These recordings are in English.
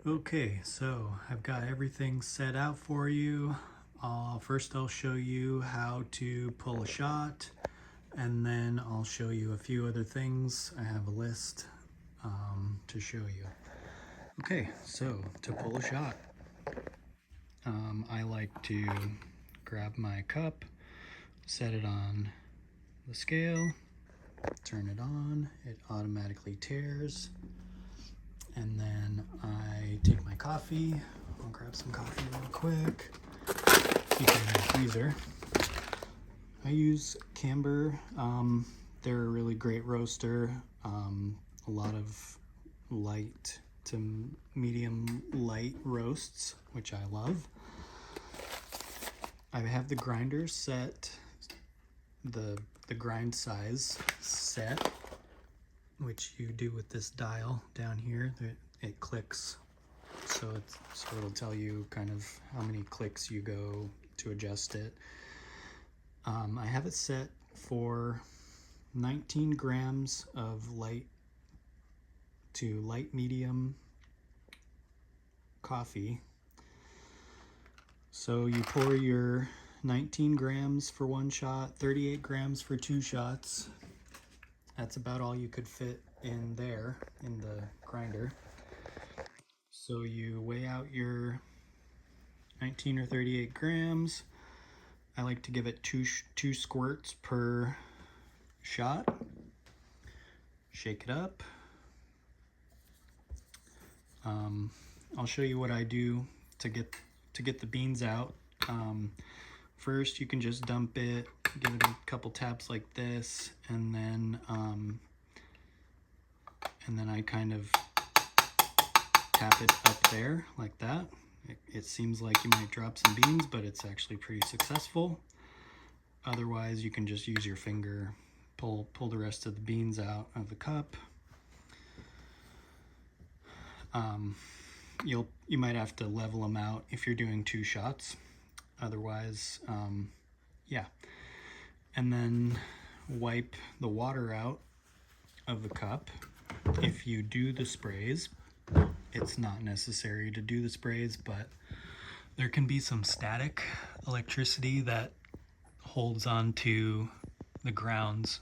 Okay, so I've got everything set out for you. First I'll show you how to pull a shot, and then I'll show you a few other things. I have a list to show you. Okay, so to pull a shot, I like to grab my cup, set it on the scale, turn it on, it automatically tears, and then I take my coffee. I'll grab some coffee real quick, keep it in the freezer. I use Camber. They're a really great roaster. A lot of light to medium light roasts, which I love. I have the grinder set, the grind size set, which you do with this dial down here. It clicks, so it'll tell you kind of how many clicks you go to adjust it. I have it set for 19 grams of light to light medium coffee. So you pour your 19 grams for one shot, 38 grams for two shots. That's about all you could fit in there in the grinder. So you weigh out your 19 or 38 grams. I like to give it two squirts per shot. Shake it up. I'll show you what I do to get the beans out. First, you can just dump it, give it a couple taps like this, and then I kind of tap it up there like that. It seems like you might drop some beans, but it's actually pretty successful. Otherwise, you can just use your finger, pull the rest of the beans out of the cup. You might have to level them out if you're doing two shots. Otherwise, yeah. And then wipe the water out of the cup. If you do the sprays, it's not necessary to do the sprays, but there can be some static electricity that holds on to the grounds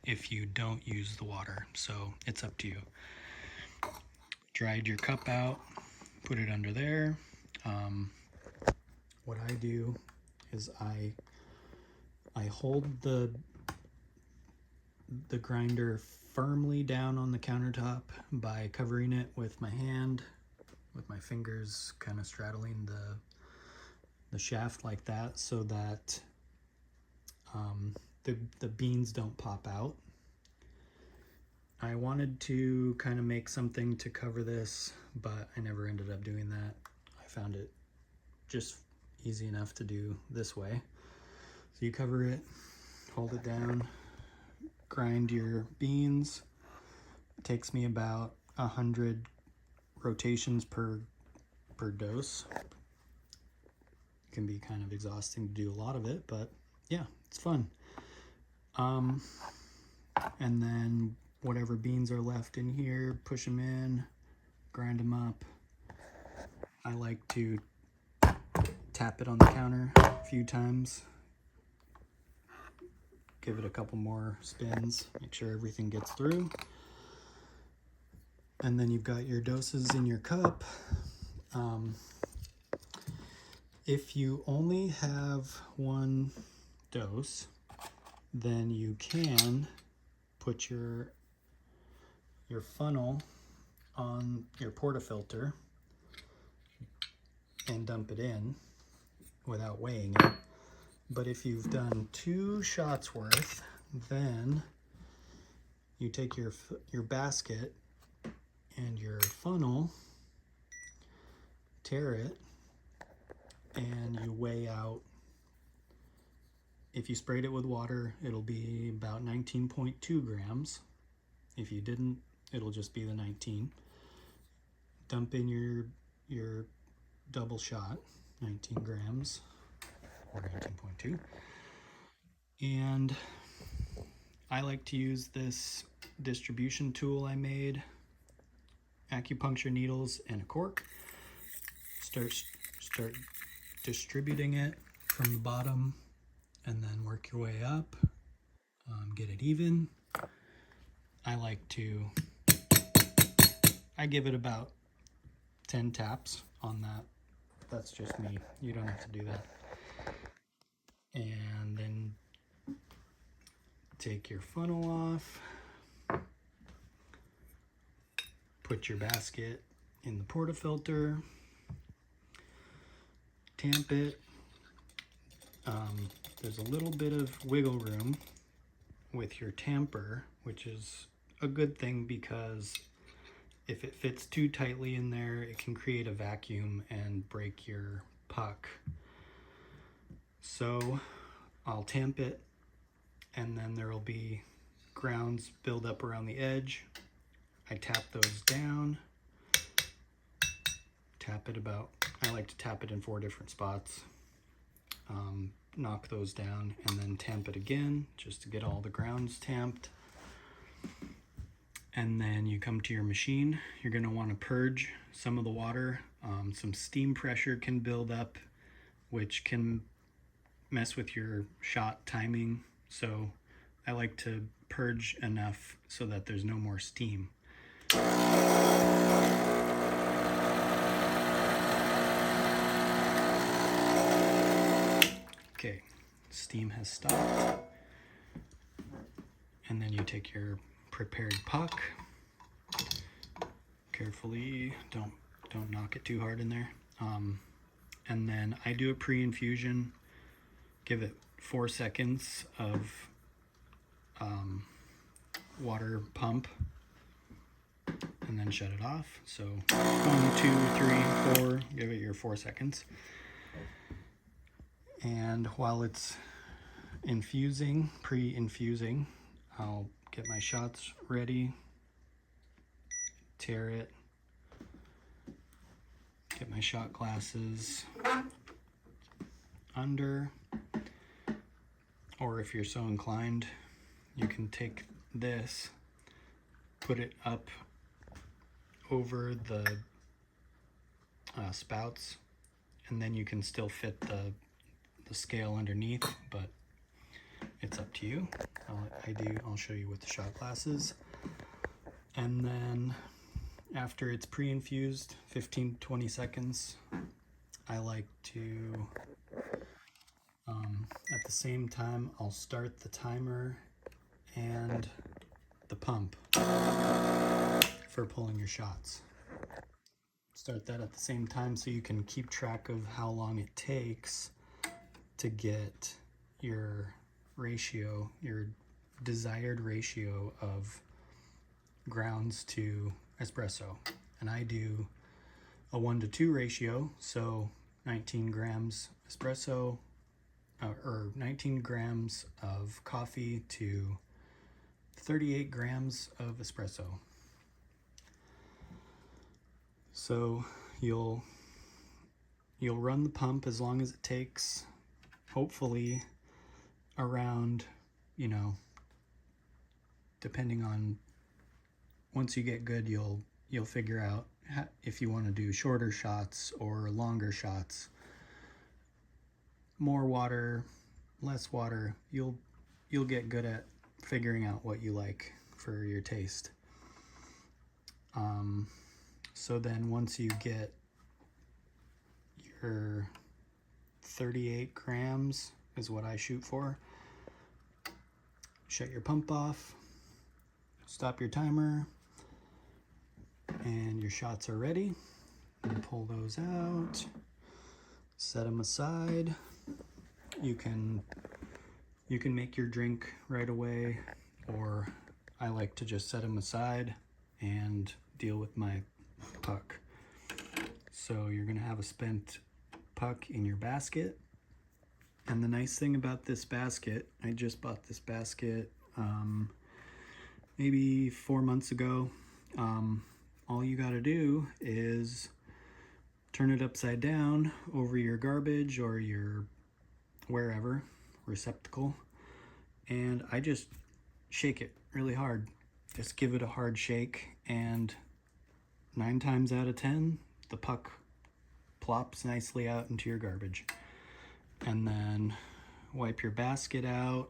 if you don't use the water, so it's up to you. Dried your cup out, put it under there. What I do is I hold the grinder firmly down on the countertop by covering it with my hand, with my fingers kind of straddling the shaft like that, so that the beans don't pop out. I wanted to kind of make something to cover this, but I never ended up doing that. I found it just easy enough to do this way. So you cover it, hold it down, grind your beans. It takes me about 100 rotations per dose. It can be kind of exhausting to do a lot of it, but yeah, it's fun. And then whatever beans are left in here, push them in, grind them up. I like to tap it on the counter a few times, give it a couple more spins, make sure everything gets through. And then you've got your doses in your cup. If you only have one dose, then you can put your funnel on your portafilter and dump it in without weighing it. But if you've done 2 shots worth, then you take your basket and your funnel, tear it, and you weigh out. If you sprayed it with water, it'll be about 19.2 grams. If you didn't, it'll just be the 19. Dump in your double shot, 19 grams or 19.2. And I like to use this distribution tool I made, acupuncture needles and a cork. start distributing it from the bottom and then work your way up. Get it even. I give it about 10 taps on that. That's just me. You don't have to do that. And then take your funnel off. Put your basket in the portafilter. Tamp it. There's a little bit of wiggle room with your tamper, which is a good thing because if it fits too tightly in there, it can create a vacuum and break your puck. So I'll tamp it, and then there will be grounds build up around the edge. I tap those down. I like to tap it in 4 different spots. Knock those down and then tamp it again just to get all the grounds tamped. And then you come to your machine. You're going to want to purge some of the water. Some steam pressure can build up, which can mess with your shot timing. So I like to purge enough so that there's no more steam. Okay, steam has stopped. And then you take your prepared puck. Carefully, don't knock it too hard in there. And then I do a pre-infusion. Give it 4 seconds of water pump, and then shut it off. So 1, 2, 3, 4. Give it your 4 seconds. And while it's infusing, pre-infusing, I'll get my shots ready, tear it, get my shot glasses under, or if you're so inclined, you can take this, put it up over the spouts, and then you can still fit the scale underneath, but it's up to you. I'll show you with the shot glasses. And then after it's pre-infused, 15 to 20 seconds, I like to, at the same time, I'll start the timer and the pump for pulling your shots. Start that at the same time so you can keep track of how long it takes to get your ratio, your desired ratio of grounds to espresso. And I do a 1-to-2 ratio, so 19 grams espresso, or 19 grams of coffee to 38 grams of espresso. So you'll run the pump as long as it takes, hopefully around, depending on, once you get good, you'll figure out if you want to do shorter shots or longer shots. More water, less water, you'll get good at figuring out what you like for your taste. So then once you get your 38 grams is what I shoot for, shut your pump off, stop your timer, and your shots are ready. And pull those out, set them aside. You can make your drink right away, or I like to just set them aside and deal with my puck. So you're gonna have a spent puck in your basket. And the nice thing about this basket, I just bought this basket maybe 4 months ago. All you gotta do is turn it upside down over your garbage or your wherever receptacle, and I just shake it really hard. Just give it a hard shake, and 9 times out of 10 the puck plops nicely out into your garbage. And then wipe your basket out.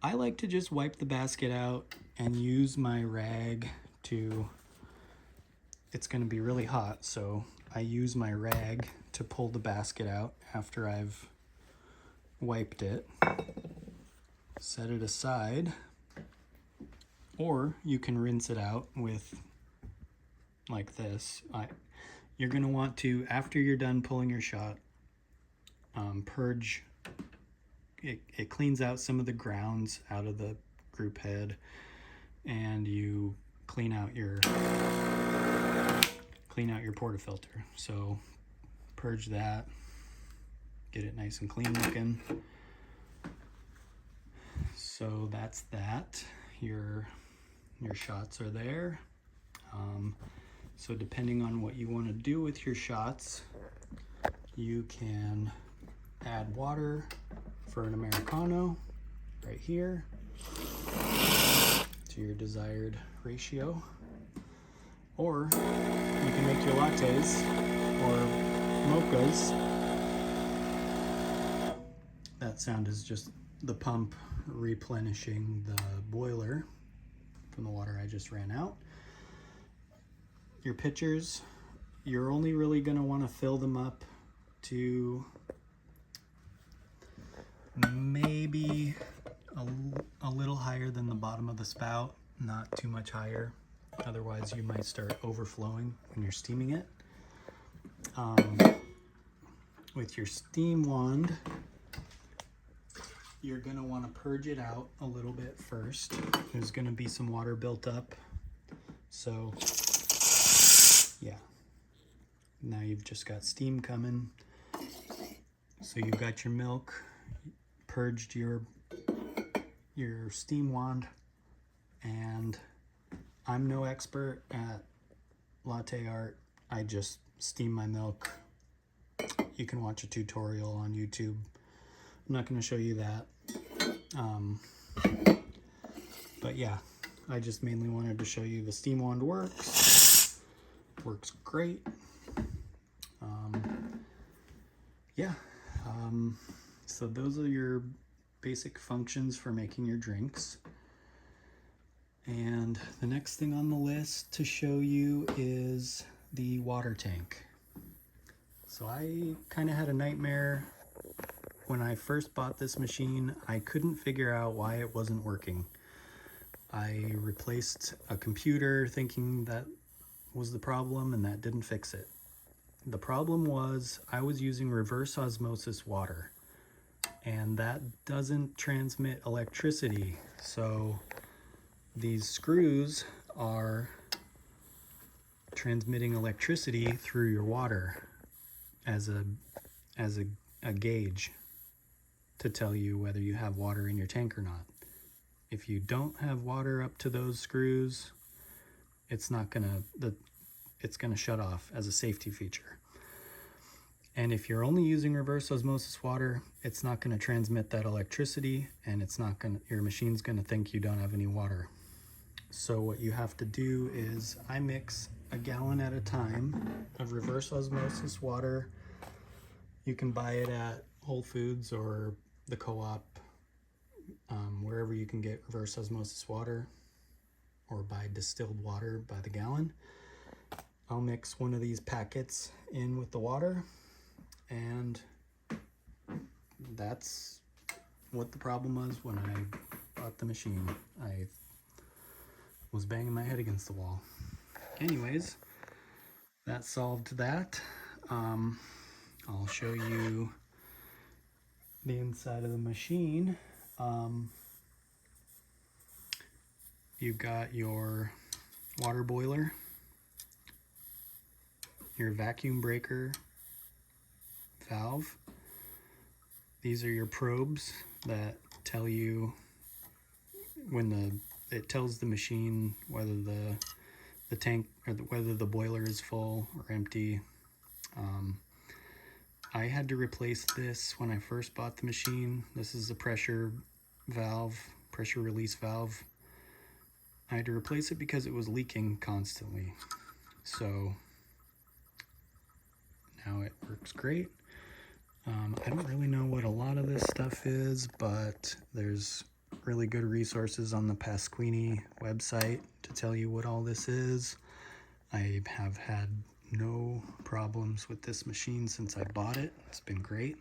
I like to just wipe the basket out and use my rag to, it's going to be really hot, so I use my rag to pull the basket out after I've wiped it. Set it aside, or you can rinse it out with like this. You're going to want to, after you're done pulling your shot, purge. It cleans out some of the grounds out of the group head, and you clean out your portafilter. So purge that, get it nice and clean looking. So that's that. Your shots are there. So depending on what you want to do with your shots, you can add water for an Americano right here to your desired ratio, or you can make your lattes or mochas. That sound is just the pump replenishing the boiler from the water I just ran out. Your pitchers, you're only really going to want to fill them up to maybe a little higher than the bottom of the spout, not too much higher. Otherwise you might start overflowing when you're steaming it. With your steam wand, you're going to want to purge it out a little bit first. There's going to be some water built up. So yeah, now you've just got steam coming. So you've got your milk, purged your steam wand, and I'm no expert at latte art. I just steam my milk. You can watch a tutorial on YouTube. I'm not going to show you that. But yeah, I just mainly wanted to show you the steam wand works. Works great. So those are your basic functions for making your drinks. And the next thing on the list to show you is the water tank. So I kind of had a nightmare when I first bought this machine. I couldn't figure out why it wasn't working. I replaced a computer thinking that was the problem, and that didn't fix it. The problem was I was using reverse osmosis water, and that doesn't transmit electricity. So these screws are transmitting electricity through your water as a gauge to tell you whether you have water in your tank or not. If you don't have water up to those screws, it's gonna shut off as a safety feature. And if you're only using reverse osmosis water, it's not going to transmit that electricity, and your machine's going to think you don't have any water. So what you have to do is I mix a gallon at a time of reverse osmosis water. You can buy it at Whole Foods or the co-op, wherever you can get reverse osmosis water, or buy distilled water by the gallon. I'll mix one of these packets in with the water, and that's what the problem was when I bought the machine. I was banging my head against the wall. Anyways, that solved that. I'll show you the inside of the machine. You've got your water boiler, your vacuum breaker valve. These are your probes that tell you it tells the machine whether the tank or whether the boiler is full or empty. I had to replace this when I first bought the machine. This is a pressure release valve. I had to replace it because it was leaking constantly. So now it works great. I don't really know what a lot of this stuff is, but there's really good resources on the Pasquini website to tell you what all this is. I have had no problems with this machine since I bought it. It's been great.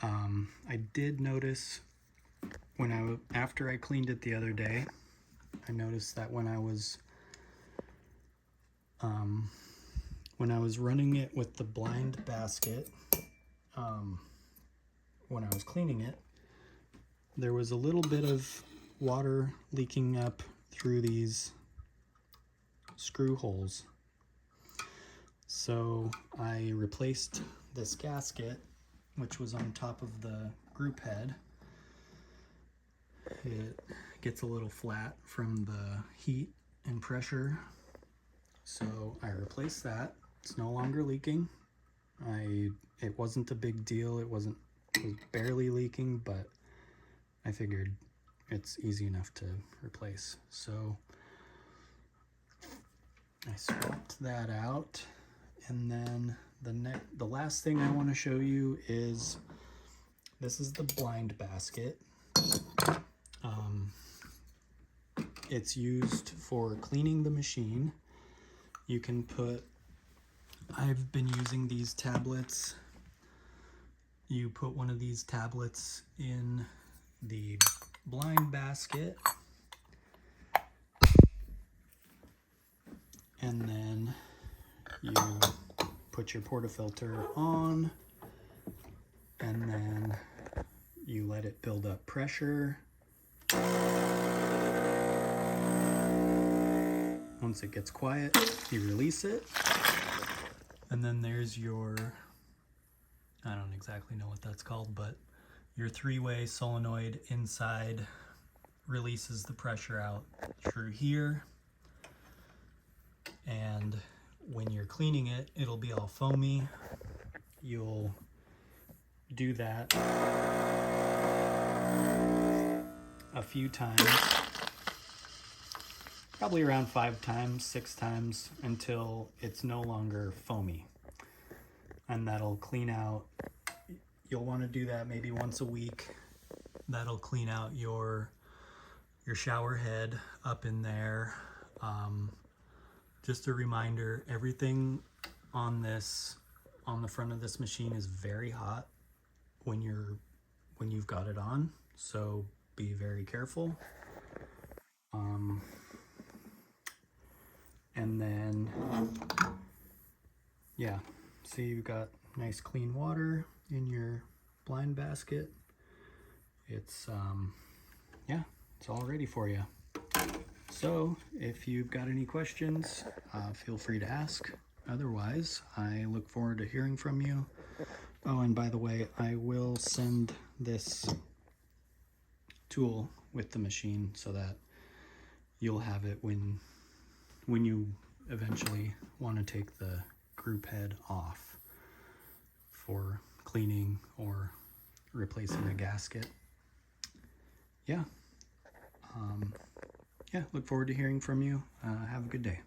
I did notice after I cleaned it the other day, I noticed that when I was running it with the blind basket, when I was cleaning it, there was a little bit of water leaking up through these screw holes. So I replaced this gasket, which was on top of the group head. It gets a little flat from the heat and pressure, so I replaced that. It's no longer leaking. It wasn't a big deal. It was barely leaking, but I figured it's easy enough to replace. So I swapped that out, and then the last thing I want to show you is this is the blind basket. It's used for cleaning the machine. You can I've been using these tablets. You put one of these tablets in the blind basket, and then you put your portafilter on, and then you let it build up pressure. Once it gets quiet, you release it, and then there's your, I don't exactly know what that's called, but your three-way solenoid inside releases the pressure out through here, and when you're cleaning it, it'll be all foamy. You'll do that a few times, probably around 5 times, 6 times, until it's no longer foamy. And that'll clean out, you'll want to do that maybe once a week. That'll clean out your shower head up in there. Just a reminder, everything on the front of this machine is very hot when you've got it on, so be very careful. And then, yeah, see, you've got nice clean water in your blind basket. It's yeah, it's all ready for you. So if you've got any questions, feel free to ask. Otherwise, I look forward to hearing from you. Oh, and by the way, I will send this tool with the machine so that you'll have it when you eventually want to take the group head off for cleaning or replacing a gasket. Yeah. Yeah, look forward to hearing from you. Have a good day.